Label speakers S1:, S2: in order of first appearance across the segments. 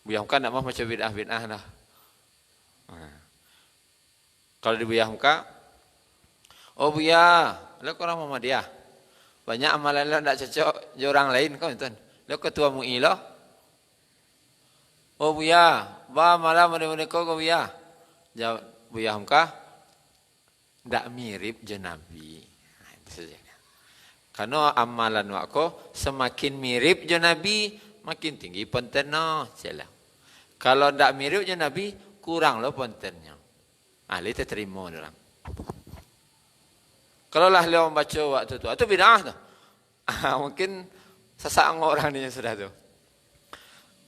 S1: Buya Hamka tidak mau macam bid'ah-bid'ah dah. Nah. Kalau di Buya Hamka, oh Buya, lo orang Muhammadiyah. Banyak amalan lo tidak cocok di orang lain kau itu. Lo ketua MUI lo. Oh Buya, malam mana kau Buya. Jawab Buya Hamka, tidak mirip je Nabi. Nah, itu saja. Karena amalan wako semakin mirip je Nabi, makin tinggi pontennya. Kalau tidak mirip je Nabi, kurang lo pontennya. Ahli terima orang. Kalau lah dia membaca waktu itu bid'ah tu. Mungkin sesaang orang ni sudah tu.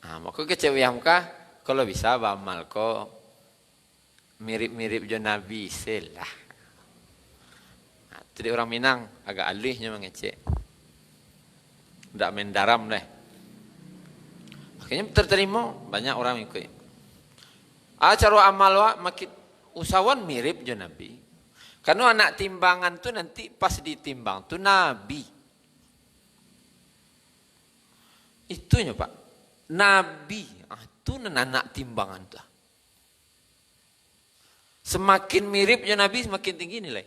S1: Maka kecewiam kah? Kalau bisa beramal ko mirip-mirip je Nabi selah. Jadi orang Minang agak alihnya mengecek. Tak main daram deh. Akhirnya terterima banyak orang ikut. Cara amal wa makin usahawan mirip je Nabi. Karena anak timbangan tu nanti pas ditimbang tu Nabi. Itunya Pak. Nabi. Itu anak timbangan tu. Semakin mirip je Nabi semakin tinggi nilai.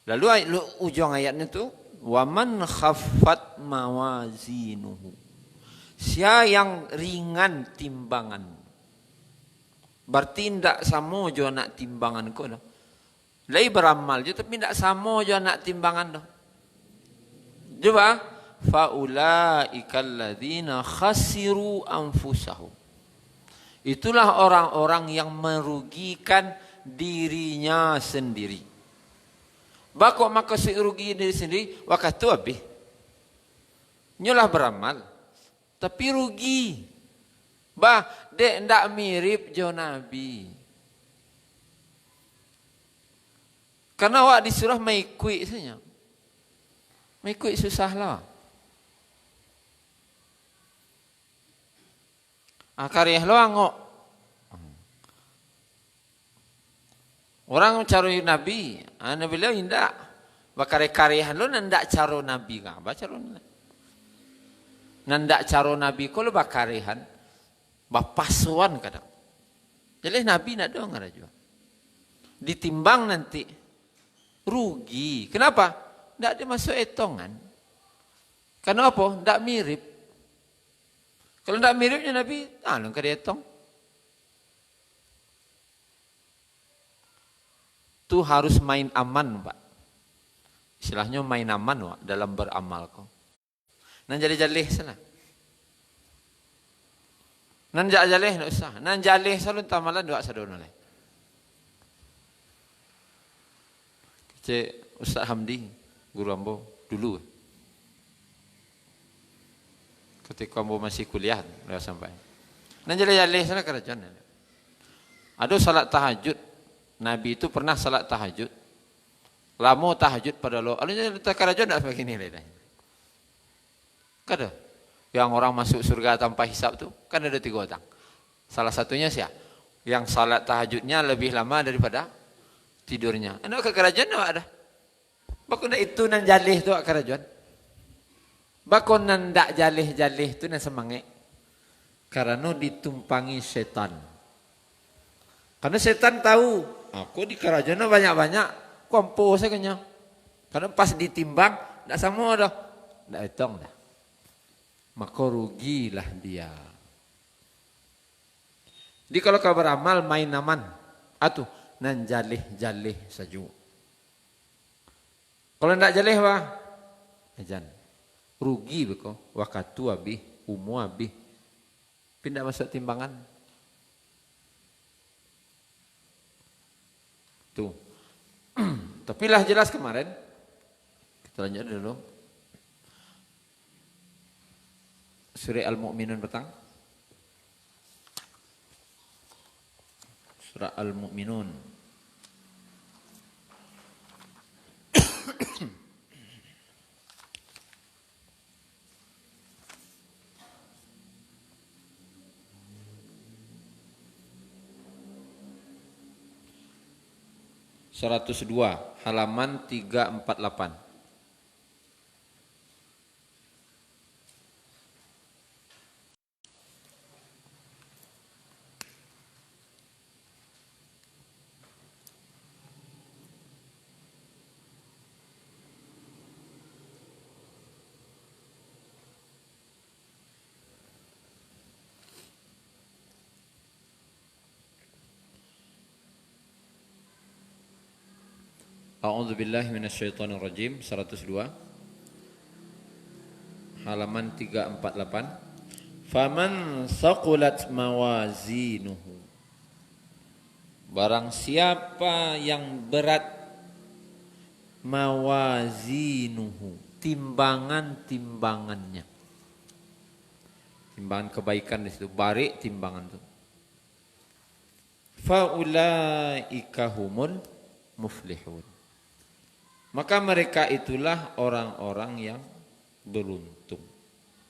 S1: Lalu ujung ayatnya tu waman khaffat mawazinuhu. Siapa yang ringan timbangan. Berarti tidak sama jo nak timbangan ko dah. Lai beramal je tapi tidak sama jo nak timbangan dah. Coba faulaikal ladzina khasiru anfusahum. Itulah orang-orang yang merugikan dirinya sendiri. Bakok maka rugi diri sendiri waktu habis. Nyolah beramal tapi rugi. Dek ndak mirip jo Nabi. Karena awak disuruh mengikut saja. Mengikut susahlah. Karya lo angok. Orang cari Nabi, Nabi lo indah. Bakar-karyahan lo nandak caro Nabi kan? Baca lo nandak caro Nabi ko lo bakarihan. Bapasuan kadang. Jadi Nabi nak doang ada juga. Ditimbang nanti rugi. Kenapa? Tidak dimasuk etongan. Karena apa? Tidak mirip. Kalau tidak miripnya Nabi, lu kada etong. Itu harus main aman, Pak. Istilahnya main aman Pak, dalam beramal kau. Nan jalih-jalih sana. Nan jalih nak usah. Nan jalih salun tamalan dua sadono le. Cik Ustaz Hamdi, guru ambo dulu. Ketika ambo masih kuliah, dah sampai. Nan jalih-jalih sana kerajaan. Ada salat tahajud. Nabi itu pernah salat tahajud. Lama tahajud pada lo. Alanya kerajaan tak begini le. Kada. Yang orang masuk surga tanpa hisab tu kan ada 3 orang. Salah satunya siapa? Yang salat tahajudnya lebih lama daripada tidurnya. Anak ke kerajaan tak ada. Bakun itu nan jalih tu kerajaan. Bakun nan dak jalih-jalih tu nan semangat. Karena ditumpangi setan. Karena setan tahu, aku di kerajaan banyak-banyak, kompo saya kenyang. Karena pas ditimbang, tak sama dah. Tak hitung dah. Maka rugilah dia. Jadi kalau kau beramal main aman, atuh nan jalih-jalih saja. Kalau ndak jalih wah, ajan rugi beko, waktu habis, umur habis, pindah masuk timbangan. Tuh, tapi lah jelas kemarin. Kita lanjut dulu. Surah Al-Mu'minun petang. Surah Al-Mu'minun. Seratus 102 halaman 348. A'udzubillahi minasyaitonirrajim 102 halaman 348. Faman thaqulat mawazinuhu, barang siapa yang berat mawazinuhu, timbangan-timbangannya. Timbangan kebaikan di situ, barik timbangan itu. Faulaika humul muflihun. Maka mereka itulah orang-orang yang beruntung.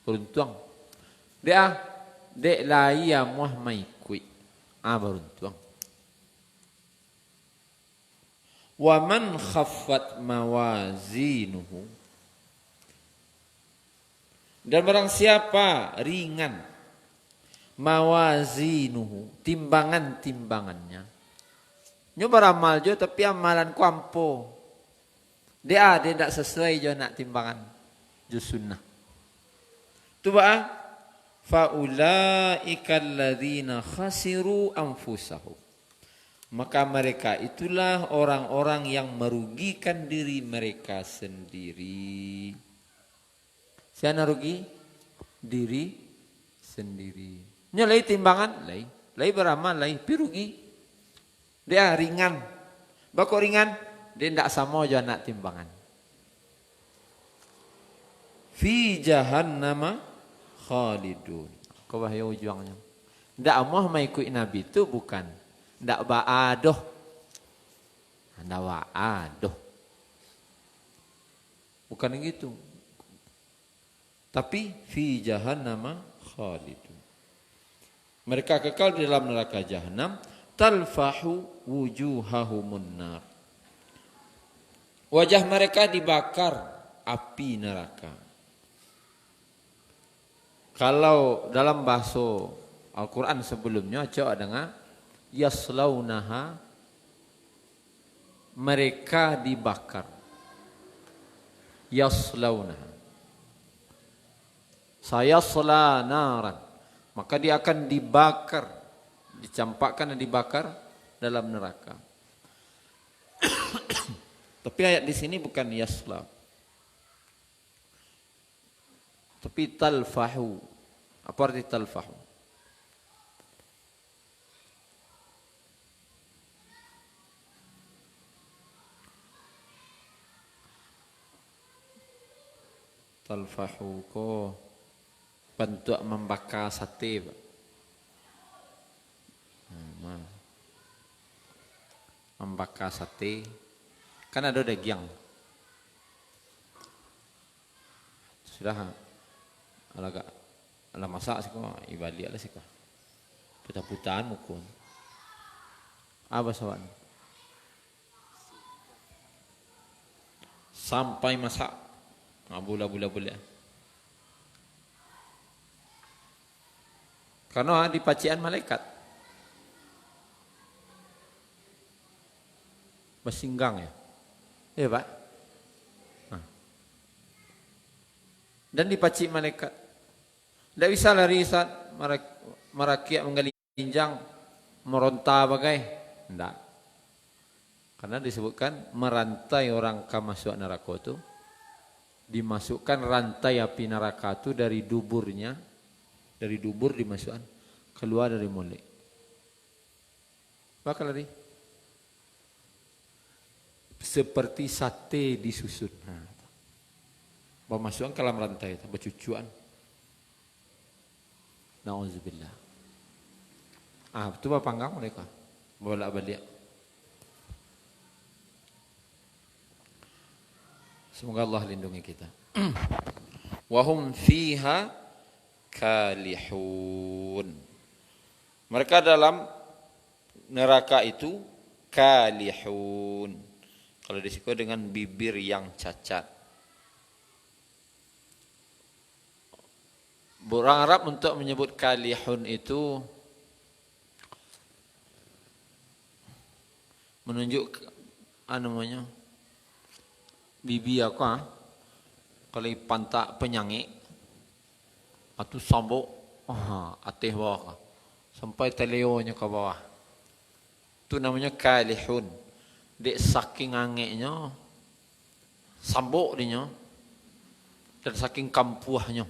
S1: Beruntung. Dia dek laya muah mai kui. Beruntung. Wa man khaffat mawazinuhu, dan barang siapa ringan mawazinuhu, timbangan-timbangannya. Nyoba ramal jo tapi amalan ku ampo. Dia tidak sesuai jo nak timbangan jo sunnah. Tu ba faulaika alladzina khasiru anfusahum. Maka mereka itulah orang-orang yang merugikan diri mereka sendiri. Siapa rugi? Diri sendiri. Nyalai timbangan, lai beramal, lai pirugi. Dia ringan. Bako ringan, dia tidak sama aja nak timbangan. Fi jahannama khalidun. Kau bahaya ujungnya. Tidak mau mengikut Nabi itu bukan. Tidak ba'adoh. Tidak ba'adoh. Bukan gitu. Tapi fi jahannama khalidun. Mereka kekal di dalam neraka jahanam. Talfahu wujuhahumun nar. Wajah mereka dibakar api neraka. Kalau dalam bahasa Al-Quran sebelumnya coba dengar, yaslaunaha, mereka dibakar. Yaslaunaha, sayasla naran, maka dia akan dibakar, dicampakkan dan dibakar dalam neraka. Tapi ayat di sini bukan yasla, tapi talfahu. Apa arti talfahu? Talfahu ko bentuk membakar sate. Membakar sate. Kan ada daging. Sudah ala masak sih kok, ibalik lah sih kok. Putar-putaran mukun. Apa sawan? Sampai masak. Bula-bula. Karena di pacian malaikat. Bersinggang ya. Iya Pak. Dan dipaci malaikat. Tidak bisa lari saat merakyat menggali jinjang, meronta bagai. Tidak. Karena disebutkan merantai orang ke masuk neraka itu. Dimasukkan rantai api neraka itu dari duburnya. Dari dubur dimasukkan. Keluar dari mulut. Bakal lari. Seperti sate disusut. Memasukkan ke dalam rantai itu, bercucuan. Na'udzubillah. Itu panggang mereka. Bolak-balik. Semoga Allah lindungi kita. Wahum fiha kalihun. Mereka dalam neraka itu kalihun. Kalau disebut dengan bibir yang cacat. Orang Arab untuk menyebut kalihun itu menunjuk namanya bibi aku kalau pantak penyanyi atau sambuk atih bawah sampai teleonya ke bawah. Itu namanya kalihun. Dek saking angeknya, sambuk dinya, dan saking kampuahnya.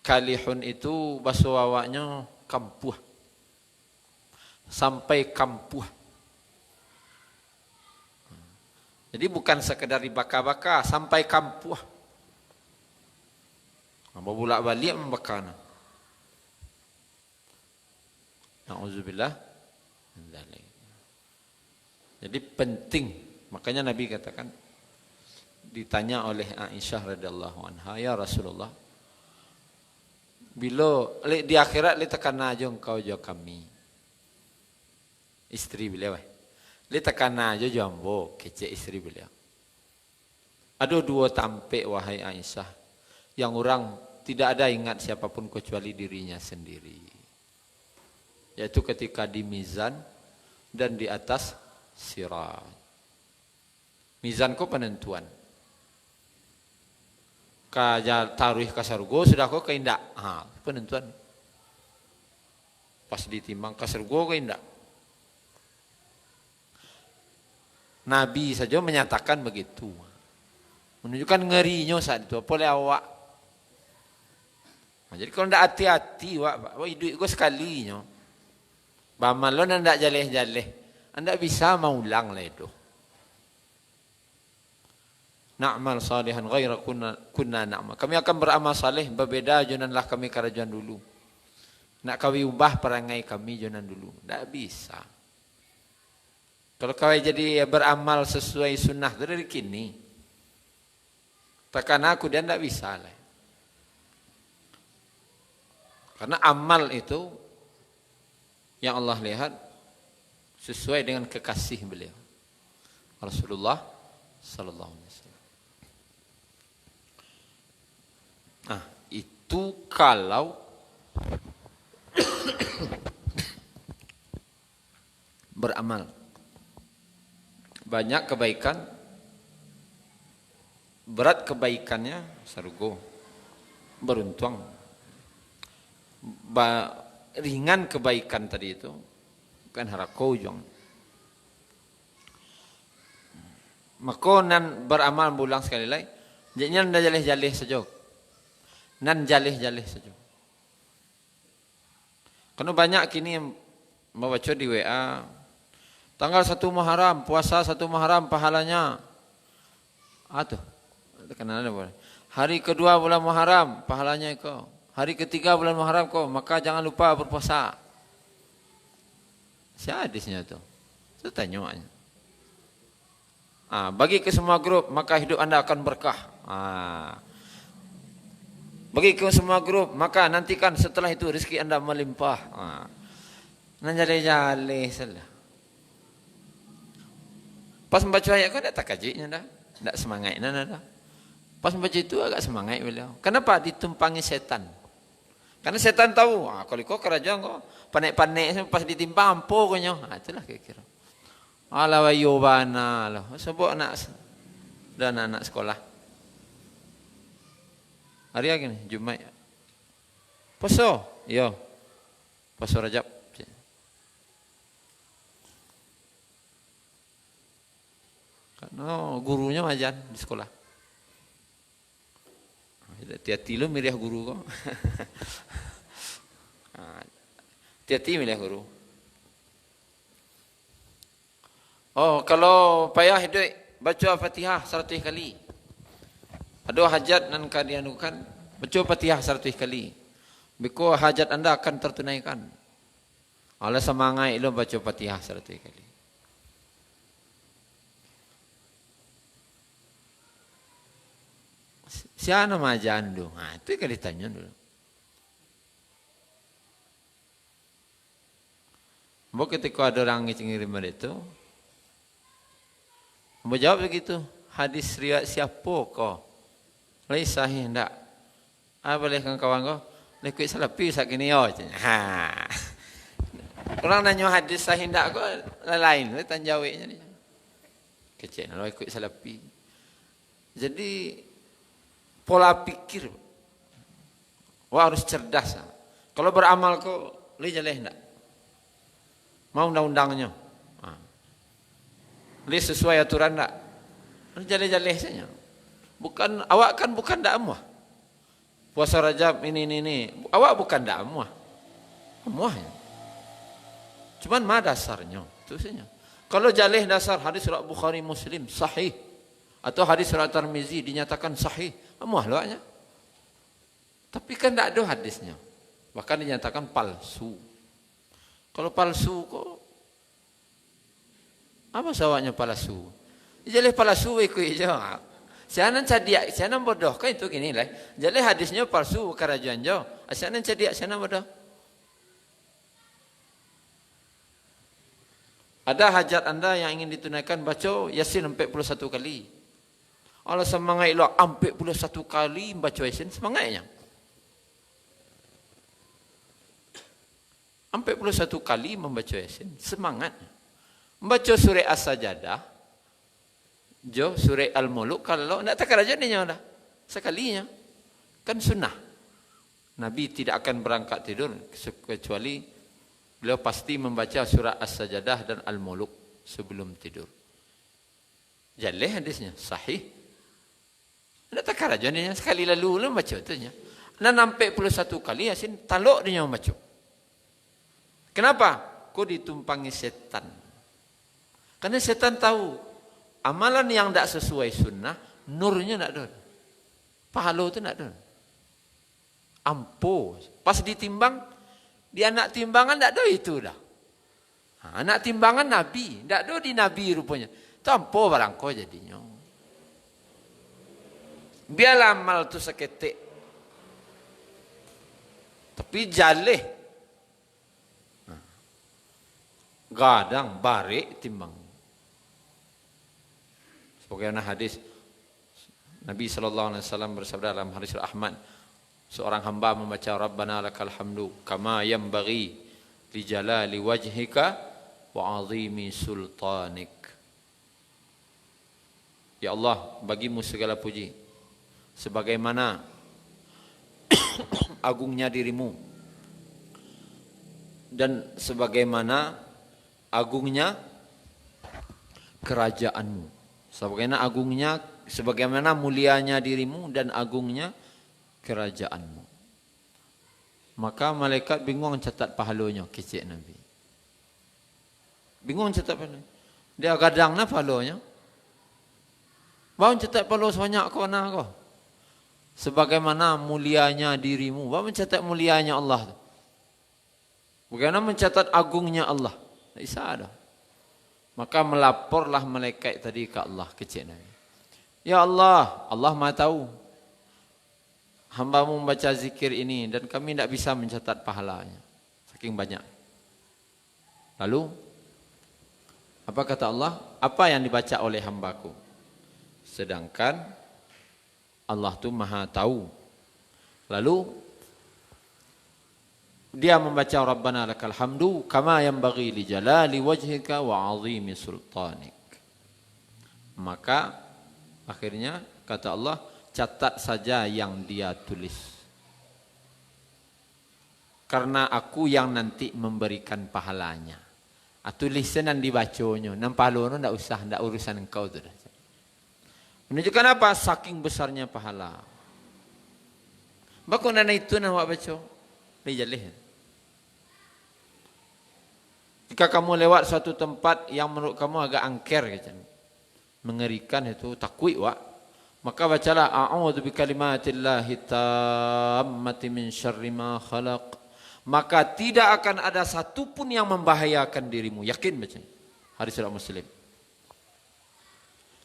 S1: Kalihun itu bahasa wawaknya kampuh. Sampai kampuh. Jadi bukan sekedar dibaka-baka, sampai kampuh. Apa bulak balik membakana. Na'udzubillah. Jadi penting. Makanya Nabi katakan, ditanya oleh Aisyah radhiyallahu anha, ya Rasulullah, bila di akhirat li tekan aja engkau jo kami. Istri beliau. Li tekan aja jambo kece istri beliau. Ada dua tampik wahai Aisyah yang orang tidak ada ingat siapapun kecuali dirinya sendiri. Yaitu ketika di mizan dan di atas sirat. Mizan ko penentuan. Ka taruh ke surga sudah kau ke indak. Penentuan. Pas ditimbang ke surga ke indak. Nabi saja menyatakan begitu. Menunjukkan ngerinya saat itu. Apa oleh awak? Nah, jadi kalau ndak hati-hati, wak hidup gue sekalinya. Bamal lo ndak jaleh-jaleh. Anda bisa maulang lah itu. Na'mal salihan ghaira kunna na'mal. Kami akan beramal saleh berbeda janganlah kami karajuan dulu. Nak kami ubah perangai kami jangan dulu. Tak bisa. Kalau kau jadi beramal sesuai sunnah dari kini. Takkan aku dan tak bisa lah. Karena amal itu yang Allah lihat sesuai dengan kekasih beliau. Rasulullah sallallahu alaihi wasallam. Nah, itu kalau beramal. Banyak kebaikan, berat kebaikannya surga, beruntung. Ringan kebaikan tadi itu, bukan harako ujung. Maka nan beramal bulang sekali lagi, jadinya anda jaleh-jaleh saja. Nan jaleh-jaleh saja. Karena banyak kini yang membaca di WA, tanggal 1 Muharram, puasa 1 Muharram pahalanya. Tuh, kenal ada boleh. Hari kedua bulan Muharram, pahalanya kau. Hari ketiga bulan Muharram kau, maka jangan lupa berpuasa. Siapa hadisnya tu? Itu tanyanya. Bagi ke semua grup, maka hidup anda akan berkah. Bagi ke semua grup, maka nantikan setelah itu rezeki anda melimpah. Nan jale-jale salah. Pas membaca ayat kau tak kajinya dah. Tak semangat dah. Pas membaca itu agak semangat beliau. Kenapa? Ditumpangi setan. Karena setan tahu, kalau kau kerajaan kau panik-panik pas ditimpang ampuh kau nyo. Itulah kira-kira. Ala wayubana lah. Sebab anak dan anak sekolah. Hari apa ni? Jumat. Puasa? Ya. Puasa Rajab. Karena gurunya ajan di sekolah. Hati-hati lu milih guru kok. Hati-hati milih guru. Oh, kalau payah hidup baca Fatihah 100 kali. Ada hajat nan kadianukan, baca Fatihah 100 kali. Biko hajat anda akan tertunaikan. Oleh semangat lu baca Fatihah 100 kali. Siapa nama jandu? Itu yang ditanya dulu. Mau ketika ada orang ngirim itu, mau jawab begitu. Hadis riwayat siapa kau? Lai sahih ndak? Boleh kawan kau? Lekuk salapi sak gini yo. Orang nanya hadis sahih ndak kau lain, tanya jawabnya ni. Kecil, kalau ikut salapi. Jadi pola pikir, wah harus cerdas. Kalau beramal kau, li jaleh ndak? Mau undang-undangnya. Ini sesuai aturan tak? Jalih-jalih saja. Bukan, awak kan bukan dak amuah. Puasa Rajab ini. Awak bukan dak amuah. Amuahnya. Cuman ma dasarnya. Itu saja. Kalau jalih dasar hadis riwayat Bukhari Muslim sahih atau hadis riwayat Tirmizi dinyatakan sahih, amuah loaknya. Tapi kan tak ada hadisnya. Bahkan dinyatakan palsu. Kalau palsu kok apa sawaknya palsu? Jalih palsu ikut aja. Sianan cadiak, sianan bodoh kan itu gini lah. Jalih hadisnya palsu kerajaan jo. Sianan cadiak, sianan bodoh. Ada hajat anda yang ingin ditunaikan, baca Yasin 41 kali. Allah semangat elok 41 kali baca Yasin, semangatnya. 41 kali membaca Yasin, semangatnya. Membaca surah As-Sajadah, jo surah Al-Muluk, kalau nak tak kerajaan ni dah. Sekalinya. Kan sunnah. Nabi tidak akan berangkat tidur kecuali beliau pasti membaca surah As-Sajadah dan Al-Muluk sebelum tidur. Jalih hadisnya, sahih. Nak tak kerajaan ni sekali lalu lah baca tu nya. Dan 41 kali Yasin taluk dia membaca. Kenapa? Kau ditumpangi setan. Karena setan tahu amalan yang tak sesuai sunnah, nurnya tak ada. Pahala tu tak ada. Ampuh. Pas ditimbang, dia nak timbangan tak ada itu dah. Nak timbangan Nabi, tak ada di Nabi rupanya. Tampo barang kau jadinya. Biarlah amal tu seketik. Tapi jalih. Gadang barik timbang. Sebagaimana hadis Nabi SAW bersabda dalam hadis Ahmad, seorang hamba membaca Rabbana lakal hamdu kama yanbaghi li jalali wajhika wa azimi sultanik. Ya Allah, bagimu segala puji sebagaimana agungnya dirimu dan sebagaimana agungnya kerajaanmu. Sebagaimana mulianya dirimu dan agungnya kerajaanmu. Maka malaikat bingung catat pahalanya kecil Nabi. Bingung catat pahalanya. Dia gadang na pahalanya. Bang catat pahala sebanyak kau na kau. Sebagaimana mulianya dirimu. Bang mencatat mulianya Allah. Bagaimana mencatat agungnya Allah. Tak bisa dah. Maka melaporlah malaikat tadi ke Allah kecil Nabi. Ya Allah, Allah Maha tahu. Hamba-Mu membaca zikir ini dan kami tidak bisa mencatat pahalanya. Saking banyak. Lalu, apa kata Allah? Apa yang dibaca oleh hambaku? Sedangkan Allah tu Maha tahu. Lalu, dia membaca Rabbana lakal hamdu kama yanbaghi li jalali wajhika wa azimi sultanik. Maka akhirnya kata Allah, catat saja yang dia tulis. Karena aku yang nanti memberikan pahalanya. Tulisan yang dibacanya, nan pahala tak usah, tak urusan engkau tu dah. Menunjukkan apa? Saking besarnya pahala. Bakun nana itu nak buat baca. Dijalih. Jika kamu lewat suatu tempat yang menurut kamu agak angker macam mengerikan itu takwik wak, maka bacalah a'udzu bikalimatillahi tammati min syarri ma khalaq. Maka tidak akan ada satu pun yang membahayakan dirimu. Yakin macam hadis riwayat Muslim.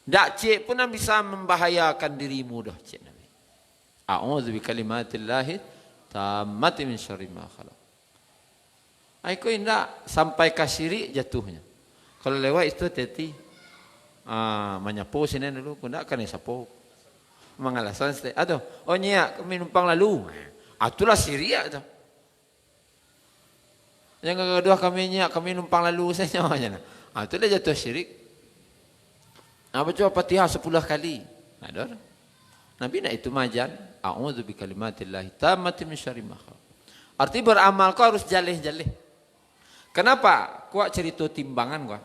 S1: Dak cik pun bisa membahayakan dirimu dah cik Nabi. A'udzu bikalimatillahi tammati min syarri ma khalaq. Aku indak sampai ke syirik jatuhnya. Kalau lewat itu teti menyapu sini dulu, aku ndak kan sapu. Mengalasan aduh, oh nyak kami numpang lalu. Itulah syirik tu. Yang kedua kami nyak kami numpang lalu saja macam. Itulah jatuh syirik. Baca Fatihah 10 kali. Ada. Nabi nak itu majan. A'udzu bikalimatillahi tammati min syarri ma khalaq. Arti beramal kau harus jalih-jalih. Kenapa? Kuat cerita timbangan gua.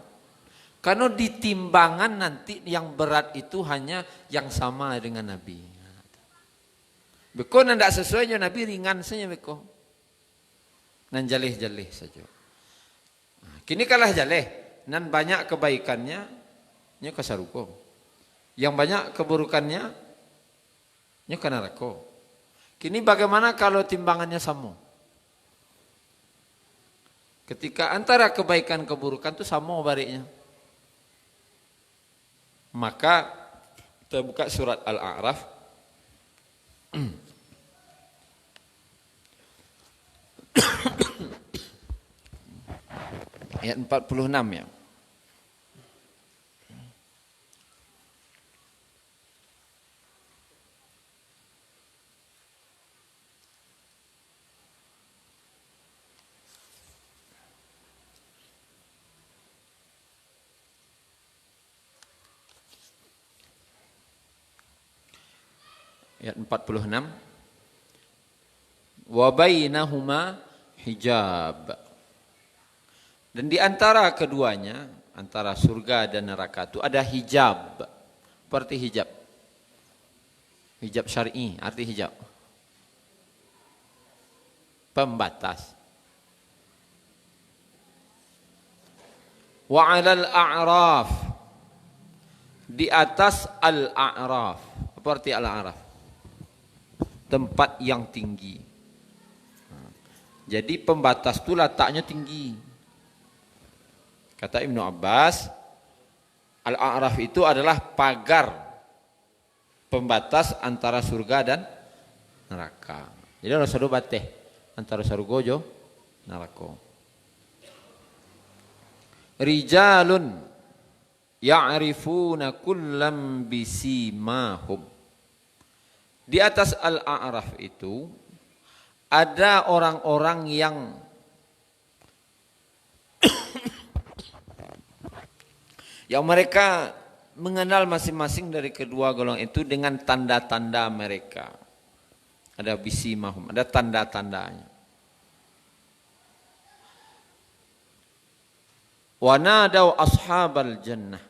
S1: Karena di timbangan nanti yang berat itu hanya yang sama dengan Nabi. Beko ndak sesuainya Nabi ringan saja beko. Nan jalih-jalih saja. Kini kalah jalih, nan banyak kebaikannya nya kasaruko. Yang banyak keburukannya nya neraka. Kini bagaimana kalau timbangannya sama? Ketika antara kebaikan keburukan itu sama baliknya. Maka kita buka surat Al-A'raf. Ayat 46 ya. Ayat 46. Wa bainahuma hijab. Dan di antara keduanya, antara surga dan neraka itu ada hijab. Seperti hijab. Hijab syar'i, arti hijab. Pembatas. Wa 'alal a'raf. Di atas al-a'raf. Seperti al-a'raf. Tempat yang tinggi. Jadi pembatas itu letaknya tinggi. Kata Ibnu Abbas, Al-A'raf itu adalah pagar pembatas antara surga dan neraka. Jadi harus ada bateh antara surga dan neraka. Rijalun ya'rifuna kullam bisimahum. Di atas Al-A'raf itu ada orang-orang yang mereka mengenal masing-masing dari kedua golongan itu dengan tanda-tanda mereka. Ada bisimahum, ada tanda-tandanya. Wa nadaw ashabal jannah.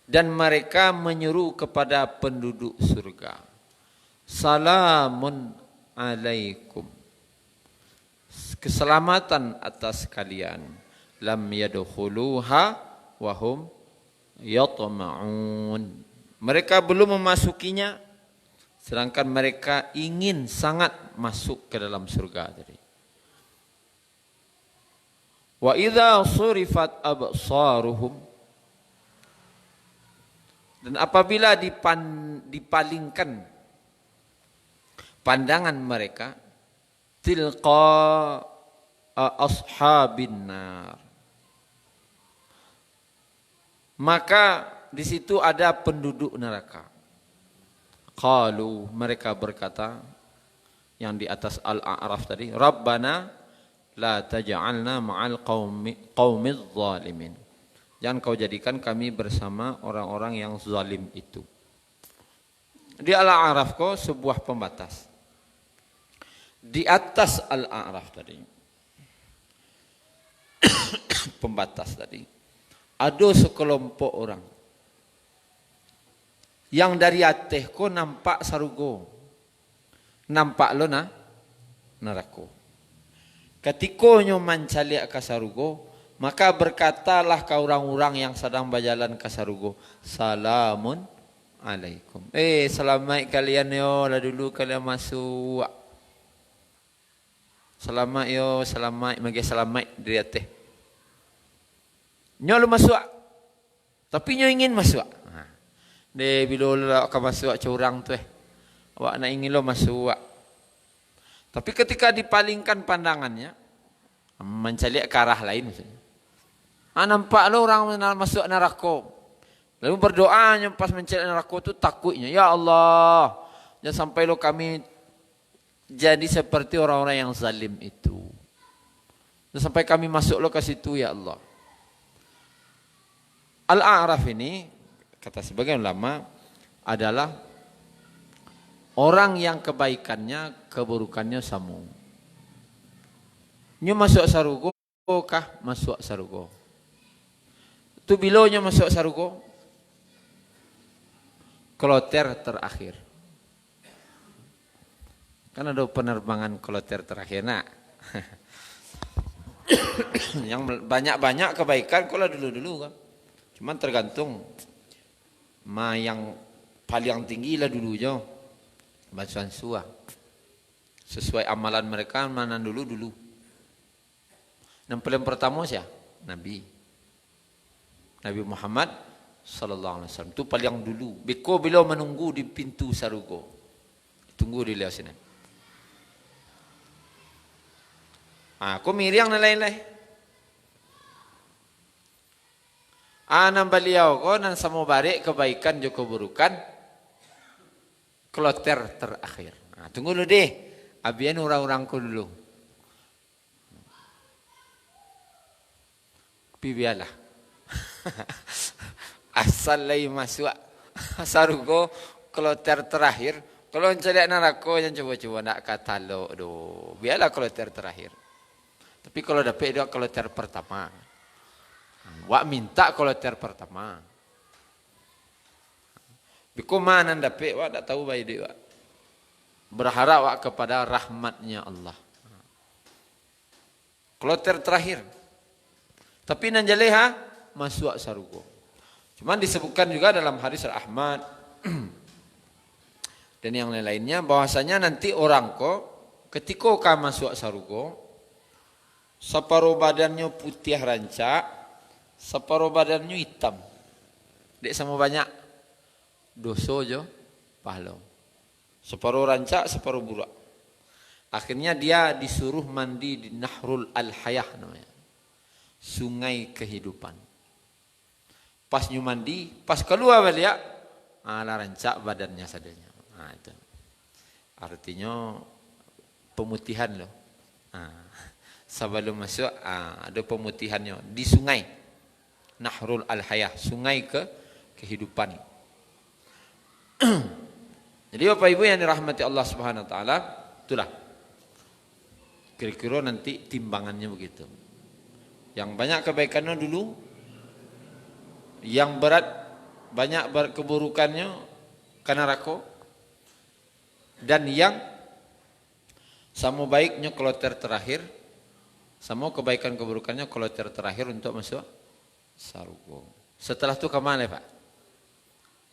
S1: Dan mereka menyeru kepada penduduk surga. Salamun alaikum. Keselamatan atas kalian. Lam yadkhuluha wahum yatma'un. Mereka belum memasukinya, sedangkan mereka ingin sangat masuk ke dalam surga tadi. Wa idza surifat absaruhum. Dan apabila dipalingkan pandangan mereka tilqa ashabin nar, maka di situ ada penduduk neraka. Qalu, mereka berkata yang di atas Al-A'raf tadi, Rabbana la taj'alna ma'al qaumiz zalimin. Jangan kau jadikan kami bersama orang-orang yang zalim itu. Di Al-A'raf kau sebuah pembatas. Di atas Al-A'raf tadi, pembatas tadi, ada sekelompok orang yang dari atas kau nampak sarugo, nampak lo neraka. Ketika nyo mancaliak ke sarugo, maka berkatalah ke orang-orang yang sedang berjalan ke sarugo, salamun alaikum. Selamat kalian yo, lah dulu kalian masuk. Selamat yo, selamat, magi selamat dari atas. Nyo lu masuk, tapi nyo ingin masuk. De bila lo akan masuk curang tu awak nak ingin lo masuk. Tapi ketika dipalingkan pandangannya, mencari ke arah lain. Nampak lo orang masuk neraka. Lalu berdoanya pas mencari neraka tu takutnya, ya Allah, jangan sampai lo kami jadi seperti orang-orang yang zalim itu. Dan sampai kami masuk lo ke situ ya Allah. Al-A'raf ini, kata sebagian ulama, adalah orang yang kebaikannya, keburukannya sama. Nyo masuk sarugo kah masuk sarugo. Itu bilonya masuk sarugo. Kloter terakhir. Kan ada penerbangan kloter terakhir nak. Yang banyak-banyak kebaikan kalau dulu-dulu kan. Cuman tergantung yang paling tinggi lah dulu jo. Bacaan suah. Sesuai amalan mereka mana dulu. Yang paling pertama siapa? Nabi Muhammad sallallahu alaihi wasallam. Itu paling dulu. Beko beliau menunggu di pintu sarugo. Tunggu di lihat sini. Aku miriang na lain-lain. Anam beliau ko nan samo bare kebaikan jo keburukan kloter terakhir. Tunggu dulu deh. Abian orang-orangku dulu. Bibialah. Asal lagi masuk sarugo kloter terakhir. Kalau mencari narako yang coba-coba nak kata lo, biarlah kloter terakhir. Tapi kalau dapat dia kloter pertama. Wak minta kloter pertama. Biko mana dapat wak tak tahu baik dia. Berharap wak kepada rahmatnya Allah. Kloter terakhir. Tapi nan jaleha masuk sarugo. Cuman disebutkan juga dalam hadis Ahmad dan yang lain-lainnya bahwasanya nanti orang ko ketika ka masuk sarugo separuh badannya putih rancak, separuh badannya hitam. Dek sama banyak dosa jo pahala. Separuh rancak, separuh burak. Akhirnya dia disuruh mandi di Nahrul Al-Hayah namanya. Sungai kehidupan. Pas mandi, pas keluar balik, ala rancak badannya sadanya. Itu. Artinya pemutihan loh. Sebelum masuk ada pemutihannya di sungai Nahrul Al-Hayah, sungai kehidupan. Jadi Bapak Ibu yang dirahmati Allah Subhanahu wa taala, itulah kira-kira nanti timbangannya begitu. Yang banyak kebaikannya dulu, yang berat banyak keburukannya karena neraka, dan yang sama baiknya kloter terakhir, sama kebaikan keburukannya kloter terakhir untuk masuk sarugo. Setelah itu kemana Pak?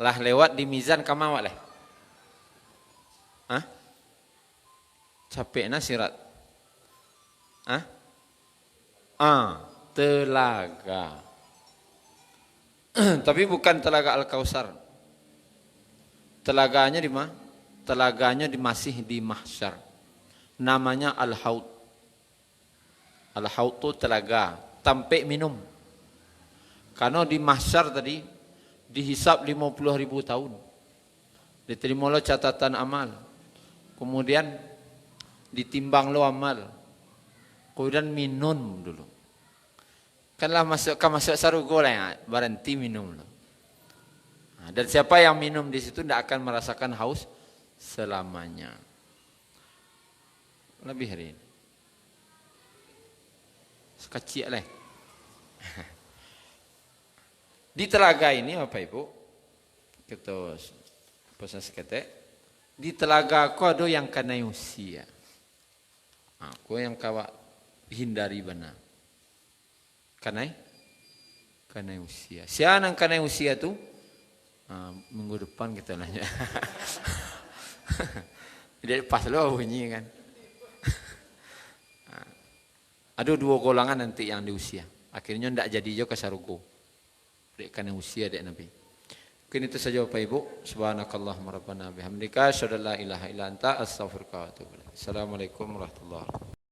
S1: Lah lewat di mizan kemana lah? Capeknya sirat. Telaga. Tapi bukan telaga Al-Kausar. Telaganya di mana? Telaganya masih di mahsyar. Namanya Al-Haud. Al-Haud itu telaga, tampe minum. Karena di mahsyar tadi dihisap 50.000 tahun. Diterima lo catatan amal. Kemudian ditimbang lo amal. Kemudian minum dulu. Kanlah masuk sarugo lah ya, berhenti minum lo. Dan siapa yang minum di situ tidak akan merasakan haus selamanya. Lebih hari ini. Sekecil lah. Di telaga ini Bapak Ibu, kita pesan seketek. Di telaga aku ada yang kena usia. Aku yang kawak hindari benar. Karena usia. Siapa yang kena usia tu? Minggu depan kita nanya. Jadi pas lo bunyi kan. Ada 2 golongan nanti yang di usia. Akhirnya tidak jadi juga ke sarugo. Dek karena usia dek Nabi. Mungkin itu saja Bapak Ibu. Subhanakallahumma rabbana bihamdika asyhadu an la ilaha illa anta astaghfiruka wa atubu ilaik. Assalamualaikum warahmatullahi wabarakatuh.